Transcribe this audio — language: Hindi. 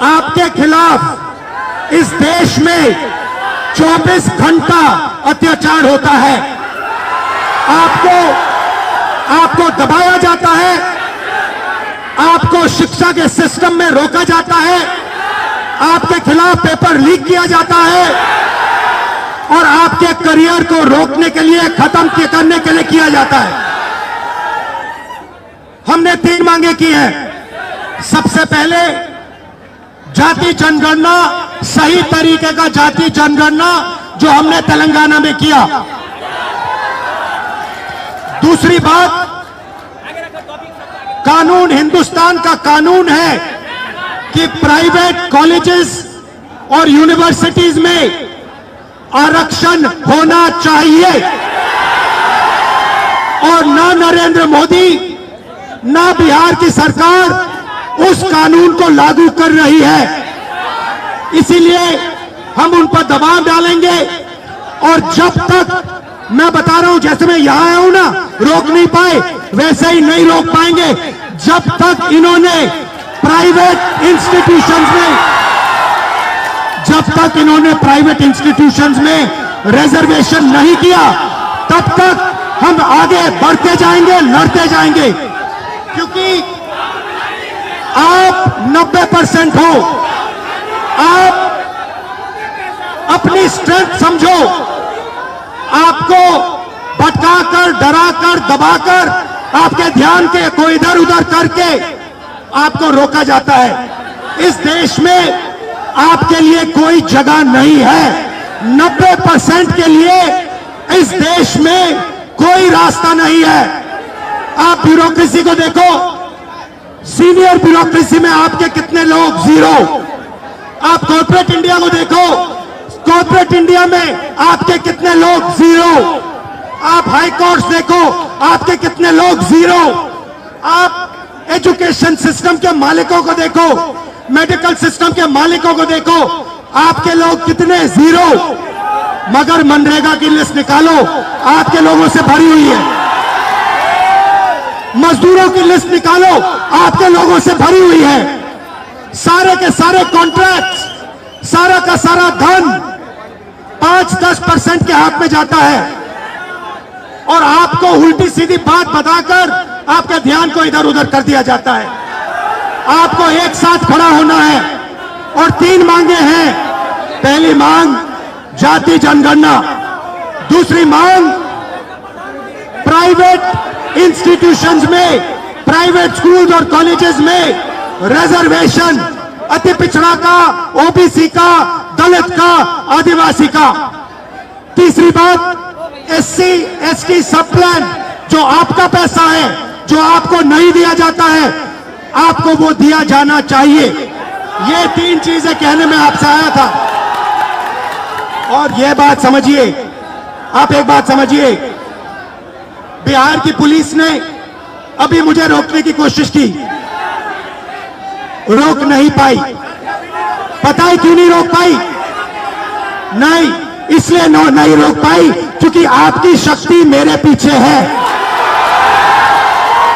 आपके खिलाफ इस देश में 24 घंटा अत्याचार होता है। आपको दबाया जाता है, आपको शिक्षा के सिस्टम में रोका जाता है, आपके खिलाफ पेपर लीक किया जाता है और आपके करियर को रोकने के लिए, खत्म करने के लिए किया जाता है। हमने 3 मांगे की हैं। सबसे पहले जाति जनगणना, सही तरीके का जाति जनगणना जो हमने तेलंगाना में किया। दूसरी बात, कानून, हिंदुस्तान का कानून है कि प्राइवेट कॉलेजेस और यूनिवर्सिटीज में आरक्षण होना चाहिए और ना नरेंद्र मोदी ना बिहार की सरकार उस कानून को लागू कर रही है। इसीलिए हम उन पर दबाव डालेंगे और जब तक, मैं बता रहा हूं, जैसे मैं यहां आया हूं ना, रोक नहीं पाए, वैसे ही नहीं रोक पाएंगे जब तक इन्होंने प्राइवेट इंस्टीट्यूशंस में रिजर्वेशन नहीं किया, तब तक हम आगे बढ़ते जाएंगे, लड़ते जाएंगे। क्योंकि आप 90% हो, आप अपनी स्ट्रेंथ समझो। आपको भटकाकर, डराकर, दबाकर, आपके ध्यान को इधर उधर करके आपको रोका जाता है। इस देश में आपके लिए कोई जगह नहीं है। 90% के लिए इस देश में कोई रास्ता नहीं है। आप ब्यूरोक्रेसी को देखो, सीनियर ब्यूरोक्रेसी में आपके कितने लोग, 0। आप कॉर्पोरेट इंडिया को देखो, कॉर्पोरेट इंडिया में आपके कितने लोग, 0। आप हाई कोर्ट देखो, आपके कितने लोग, 0। आप एजुकेशन सिस्टम के मालिकों को देखो, मेडिकल सिस्टम के मालिकों को देखो, आपके लोग कितने, 0। मगर मनरेगा की लिस्ट निकालो, आपके लोगों से भरी हुई है। मजदूरों की लिस्ट निकालो, आपके लोगों से भरी हुई है। सारे के सारे कॉन्ट्रैक्ट, सारा का सारा धन 5-10% के हाथ में जाता है और आपको उल्टी सीधी बात बताकर आपके ध्यान को इधर उधर कर दिया जाता है। आपको एक साथ खड़ा होना है और 3 मांगे हैं। पहली मांग जाति जनगणना, दूसरी मांग प्राइवेट इंस्टीट्यूशंस में, प्राइवेट स्कूल्स और कॉलेजेस में रिजर्वेशन, अति पिछड़ा का, ओबीसी का, दलित का, आदिवासी का। तीसरी बात, एससी एसटी सब प्लान, जो आपका पैसा है, जो आपको नहीं दिया जाता है, आपको वो दिया जाना चाहिए। ये 3 चीजें कहने में आपसे आया था। और ये बात समझिए, आप एक बात समझिए, बिहार की पुलिस ने अभी मुझे रोकने की कोशिश की, रोक नहीं पाई। पता है क्यों नहीं रोक पाई? नहीं, इसलिए नहीं रोक पाई क्योंकि आपकी शक्ति मेरे पीछे है।